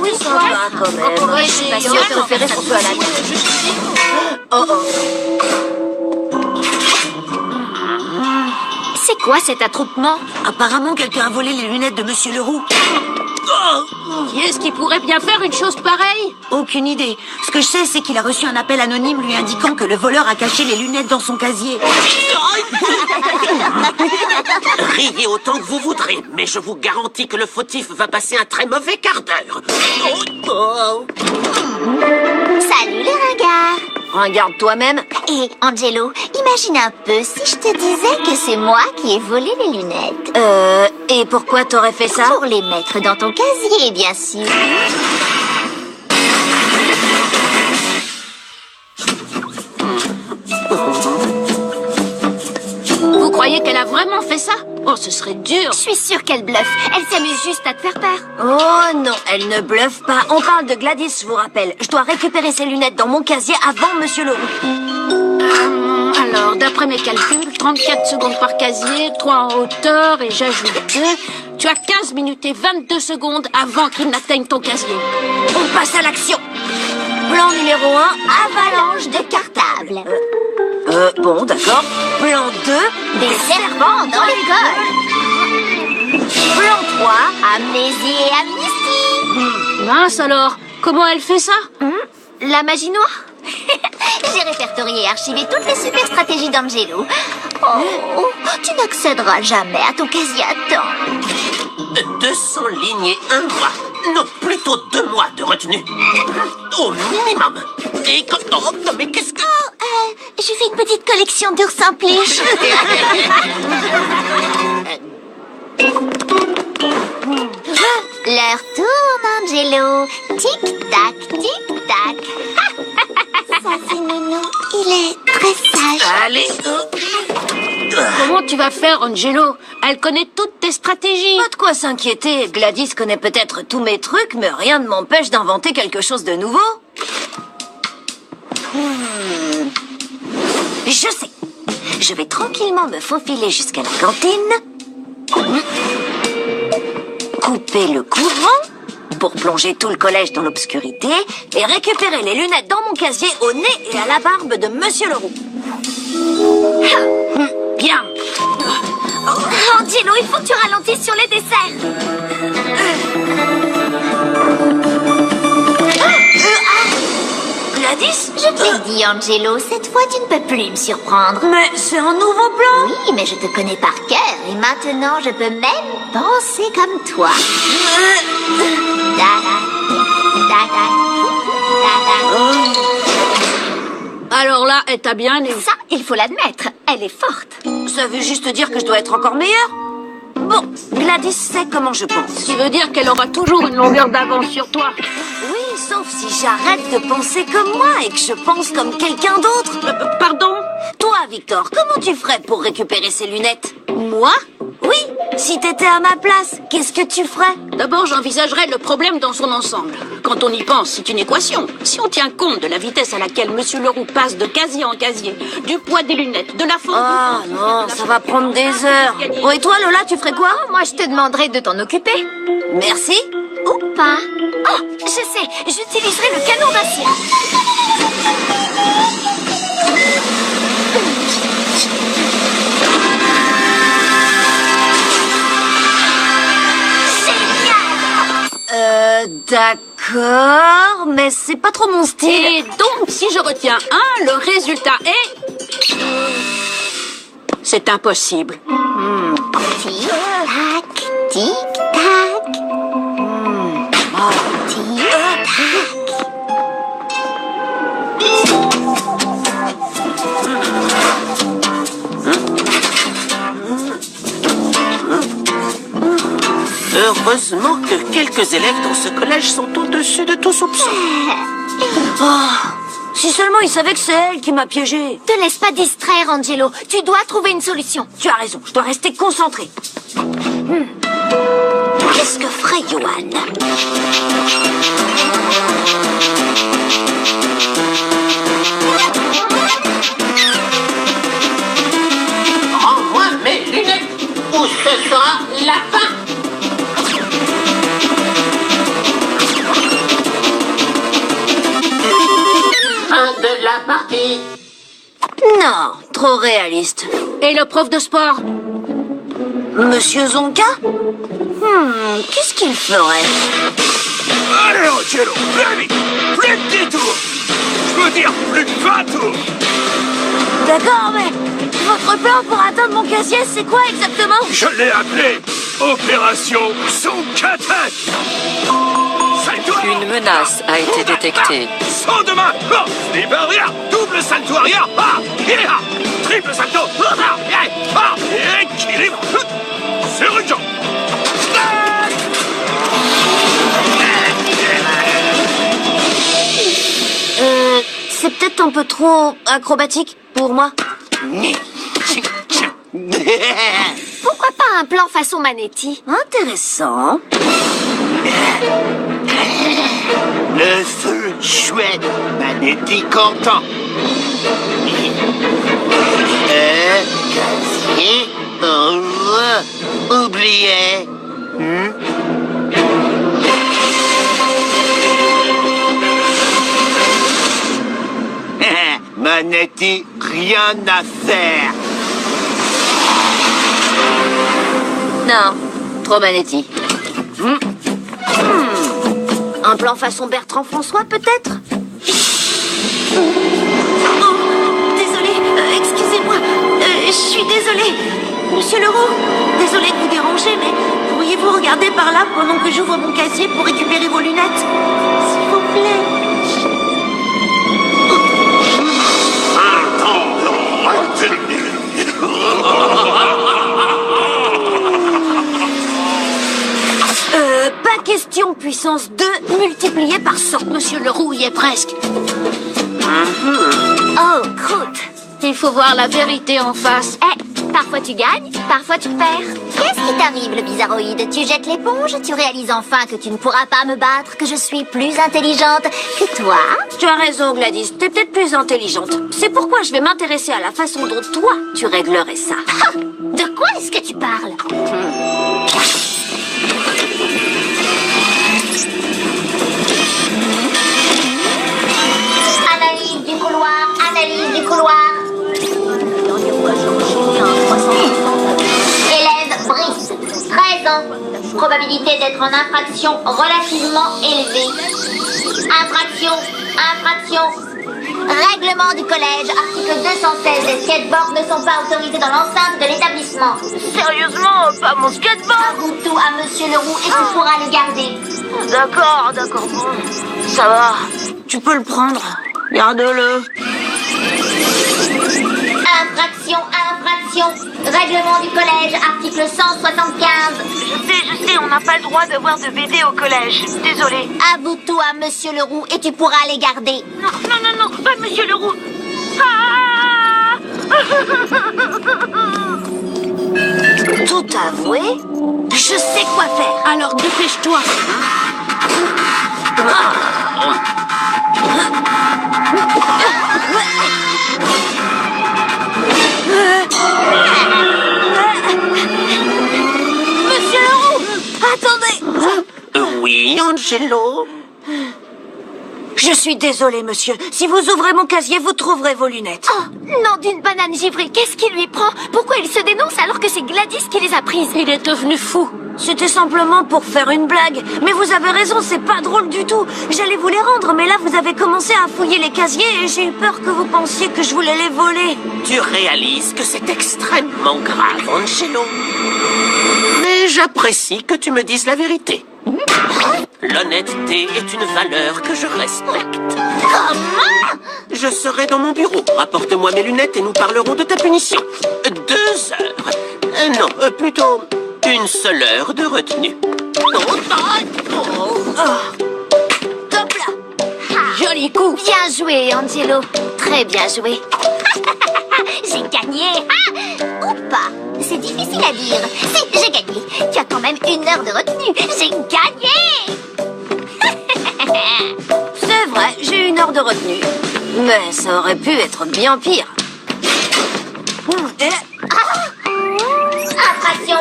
Oui, ça va quand même. Oui, je suis pas sûre de repérer son peu à la tête. Oh oh. C'est quoi cet attroupement? Apparemment, quelqu'un a volé les lunettes de Monsieur Leroux. Qui est-ce qui pourrait bien faire une chose pareille? Aucune idée. Ce que je sais, c'est qu'il a reçu un appel anonyme lui indiquant que le voleur a caché les lunettes dans son casier. Riez autant que vous voudrez, mais je vous garantis que le fautif va passer un très mauvais quart d'heure. Salut les ringards. Regarde toi-même. Et Angelo, imagine un peu si je te disais que c'est moi qui ai volé les lunettes. Et pourquoi t'aurais fait ça? Pour les mettre dans ton casier, bien sûr. Vous croyez qu'elle a vraiment fait ça? Oh, ce serait dur. Je suis sûre qu'elle bluffe. Elle s'amuse juste à te faire peur. Oh non, elle ne bluffe pas. On parle de Gladys, je vous rappelle. Je dois récupérer ses lunettes dans mon casier avant Monsieur Leroux. Alors, d'après mes calculs, 34 secondes par casier, 3 en hauteur, et j'ajoute 2. Tu as 15 minutes et 22 secondes avant qu'il n'atteigne ton casier. On passe à l'action. Plan numéro 1, Avalanche de cartables. bon, d'accord. Plan 2, Des serpents dans l'école. plan 3, Amnésie et amnistie. Mince alors, comment elle fait ça? La magie noire. J'ai répertorié et archivé toutes les super stratégies d'Angelo. Oh, tu n'accéderas jamais à ton casier à temps. 200 lignes et 1 mois. Non, plutôt 2 mois de retenue. Au minimum. Et quand... Oh, non, mais qu'est-ce que... Je fais une petite collection d'oursins pliches. L'heure tourne, Angelo. Tic-tac, tic-tac. Ça, c'est Nounou. Il est très sage. Allez. Comment tu vas faire, Angelo? Elle connaît toutes tes stratégies. pas de quoi s'inquiéter. Gladys connaît peut-être tous mes trucs, mais rien ne m'empêche d'inventer quelque chose de nouveau. Je sais. Je vais tranquillement me faufiler jusqu'à la cantine. Couper le courant pour plonger tout le collège dans l'obscurité et récupérer les lunettes dans mon casier au nez et à la barbe de Monsieur Leroux. Bien. Angelo, il faut que tu ralentisses sur les desserts. Gladys? Je te l'ai dit, Angelo, cette fois tu ne peux plus me surprendre. Mais c'est un nouveau plan. Oui, mais je te connais par cœur et maintenant je peux même penser comme toi. Da-da, da-da, da-da. Alors là, elle t'a bien aimé. Ça, il faut l'admettre, elle est forte. Ça veut juste dire que je dois être encore meilleure. Bon, Gladys sait comment je pense. Ce qui veut dire qu'elle aura toujours une longueur d'avance sur toi. Oui, sauf si j'arrête de penser comme moi et que je pense comme quelqu'un d'autre. Pardon? Toi, Victor, comment tu ferais pour récupérer ces lunettes? Moi? Oui, si t'étais à ma place, qu'est-ce que tu ferais? D'abord, j'envisagerais le problème dans son ensemble. Quand on y pense, c'est une équation. Si on tient compte de la vitesse à laquelle Monsieur Leroux passe de casier en casier, du poids des lunettes, de la forme... Ah non, ça va prendre des heures. Bon, et toi, Lola, tu ferais quoi? Moi, je te demanderai de t'en occuper. Merci. Ou pas. Oh, je sais, j'utiliserai le canon d'acier. D'accord, mais c'est pas trop mon style. Et donc, si je retiens 1, le résultat est... C'est impossible. Tic-tac, tic-tac. Tic-tac. Heureusement que quelques élèves dans ce collège sont au-dessus de tout soupçon. Si seulement il savait que c'est elle qui m'a piégé. Te laisse pas distraire, Angelo. Tu dois trouver une solution. Tu as raison, je dois rester concentrée. Qu'est-ce que ferait Johan? Rends-moi mes lunettes ou ce sera la fin. trop réaliste. Et le prof de sport? Monsieur Zonka? Qu'est-ce qu'il ferait? Allez, Angelo, plus vite! Plus de 10 tours! Je veux dire, plus de 20 tours! D'accord, mais votre plan pour atteindre mon casier, c'est quoi exactement? Je l'ai appelé Opération Zonka-tête! Une menace a été détectée. Saut de main! Oh, slip arrière! Double salto arrière! Ah! Et ah! Triple salto! Ah! Et ah! Équilibre! Sur une jambe! C'est peut-être un peu trop acrobatique pour moi. Pourquoi pas un plan façon Manetti? Intéressant. Le feu chouette, Manetti content. Casier, oublié. Manetti, rien à faire. Non, trop Manetti. Un plan façon Bertrand François, peut-être? Oh, désolé, excusez-moi. Je suis désolée. Monsieur Leroux, désolé de vous déranger, mais pourriez-vous regarder par là pendant que j'ouvre mon casier pour récupérer vos lunettes? S'il vous plaît. Pas question puissance 2 multiplié par 100. Monsieur Leroux y est presque. Oh, croûte. Il faut voir la vérité en face. Parfois tu gagnes, parfois tu perds. Qu'est-ce qui t'arrive, le bizarroïde? Tu jettes l'éponge? Tu réalises enfin que tu ne pourras pas me battre, que je suis plus intelligente que toi? Tu as raison, Gladys. T'es peut-être plus intelligente. C'est pourquoi je vais m'intéresser à la façon dont toi, tu réglerais ça. Ah, de quoi est-ce que tu parles? Analyse du couloir, analyse du couloir. Élève Brice, 13 ans. Probabilité d'être en infraction relativement élevée. Infraction, infraction. Règlement du collège, article 216. Les skateboards ne sont pas autorisés dans l'enceinte de l'établissement. Sérieusement, pas mon skateboard. Avoue tout à Monsieur Leroux et tu pourras le garder. D'accord, bon. Ça va. Tu peux le prendre. Garde-le. Infraction, infraction. Règlement du collège, article 175. Je sais, on n'a pas le droit de voir de BD au collège. Désolée. Avoue tout à Monsieur Leroux et tu pourras les garder. Non, pas Monsieur Leroux. Ah Tout avoué, je sais quoi faire. Alors dépêche-toi. Monsieur Leroux, attendez. Oui, Angelo. Je suis désolée, monsieur. Si vous ouvrez mon casier, vous trouverez vos lunettes. Oh, nom d'une banane givrée, qu'est-ce qui lui prend? Pourquoi il se dénonce alors que c'est Gladys qui les a prises? Il est devenu fou. C'était simplement pour faire une blague. Mais vous avez raison, c'est pas drôle du tout. J'allais vous les rendre, mais là, vous avez commencé à fouiller les casiers et j'ai eu peur que vous pensiez que je voulais les voler. Tu réalises que c'est extrêmement grave, Angelo. Mais j'apprécie que tu me dises la vérité. L'honnêteté est une valeur que je respecte. Comment? Je serai dans mon bureau. Rapporte-moi mes lunettes et nous parlerons de ta punition. 2 heures. Non, plutôt 1 seule heure de retenue. Top là. Joli coup. Bien joué, Angelo. Très bien joué. J'ai gagné. Ou pas. C'est difficile à dire. Si, j'ai gagné. Tu as quand même 1 heure de retenue. J'ai gagné. C'est vrai, j'ai 1 heure de retenue. Mais ça aurait pu être bien pire. Infraction,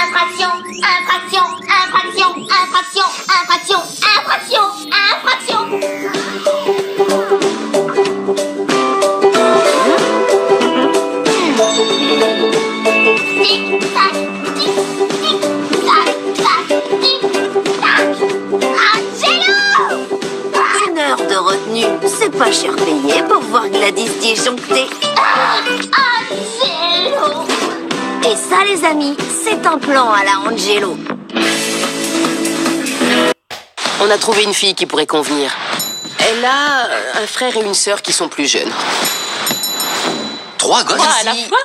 infraction, infraction, infraction, infraction, infraction, infraction, infraction. Tic-tac, tic-tac, tac, tic-tac. Angelo! 1 heure de retenue, c'est pas cher payé pour voir Gladys disjoncter. Angelo! Et ça, les amis, c'est un plan à la Angelo. On a trouvé une fille qui pourrait convenir. Elle a un frère et une sœur qui sont plus jeunes. 3 gosses. Trois à la fois?